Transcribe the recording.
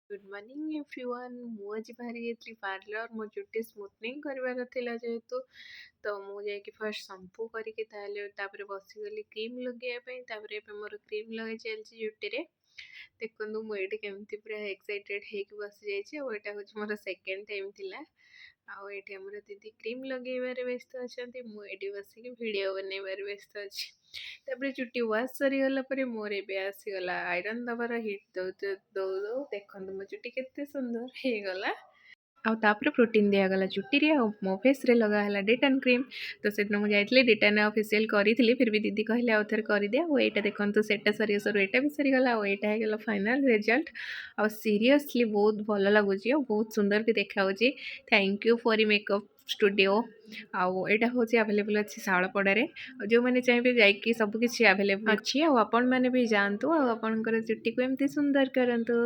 Good morning everyone. ମୁଁ ଆଜି ବାହାରି ଯାଇଥିଲି ପାର୍ଲର। ମୋ ଚୁଟି ସ୍ମୁଥନିଂ କରିବାର ଥିଲା ଯେହେତୁ, ତ ମୁଁ ଯାଇକି ଫାର୍ଷ୍ଟ ସମ୍ପୁ କରିକି ତାପରେ ବସିଗଲି କ୍ରିମ୍ ଲଗେଇବା ପାଇଁ। ତାପରେ ଏବେ ମୋର କ୍ରିମ୍ ଲଗେଇ ଚାଲିଛି ଚୁଟିରେ। ଦେଖନ୍ତୁ ମୁଁ ଏଇଠି କେମିତି ପୁରା ଏକ୍ସାଇଟେଡ୍ ହେଇକି ବସିଯାଇଛି। ଆଉ ଏଇଟା ହେଉଛି ମୋର ସେକେଣ୍ଡ ଟାଇମ୍ ଥିଲା। ଆଉ ଏଇଠି ଆମର ଦିଦି କ୍ରିମ୍ ଲଗେଇବାରେ ବ୍ୟସ୍ତ ଅଛନ୍ତି, ମୁଁ ଏଇଠି ବସିକି ଭିଡ଼ିଓ ବନେଇବାରେ ବ୍ୟସ୍ତ ଅଛି। ତାପରେ ଚୁଟି ୱାଶ୍ ସରିଗଲା ପରେ ମୋର ଏବେ ଆସିଗଲା ଆଇରନ୍ ଦେବାର। ହିଟ୍ ଦଉ ଦେଖନ୍ତୁ ମୋ ଚୁଟି କେତେ ସୁନ୍ଦର ହେଇଗଲା। ଆଉ ତାପରେ ପ୍ରୋଟିନ୍ ଦିଆଗଲା ଚୁଟିରେ, ଆଉ ମୋ ଫେସ୍‌ରେ ଲଗାହେଲା ଡିଟାନ୍ କ୍ରିମ୍। ତ ସେଦିନ ମୁଁ ଯାଇଥିଲି ଡିଟାନ୍ ଫେସିଆଲ୍ କରିଥିଲି, ଫିର୍ ବି ଦିଦି କହିଲେ ଆଉ ଥରେ କରିଦେ। ଆଉ ଏଇଟା ଦେଖନ୍ତୁ ସେଟା ସରୁ ଏଇଟା ବି ସରିଗଲା, ଆଉ ଏଇଟା ହେଇଗଲା ଫାଇନାଲ୍ ରେଜଲ୍ଟ। ଆଉ ସିରିୟସଲି ବହୁତ ଭଲ ଲାଗୁଛି ଆଉ ବହୁତ ସୁନ୍ଦର ବି ଦେଖାଯାଉଛି। Thank you for makeup studio. ଆଉ ଏଇଟା ହେଉଛି ଆଭେଲେବୁଲ୍ ଅଛି ଶାଳପଡ଼ାରେ। ଆଉ ଯେଉଁମାନେ ଚାହିଁବେ ଯାଇକି ସବୁକିଛି ଆଭେଲେବୁଲ୍ ଅଛି। ଆଉ ଆପଣମାନେ ବି ଯାଆନ୍ତୁ ଆଉ ଆପଣଙ୍କର ଚୁଟିକୁ ଏମିତି ସୁନ୍ଦର କରନ୍ତୁ।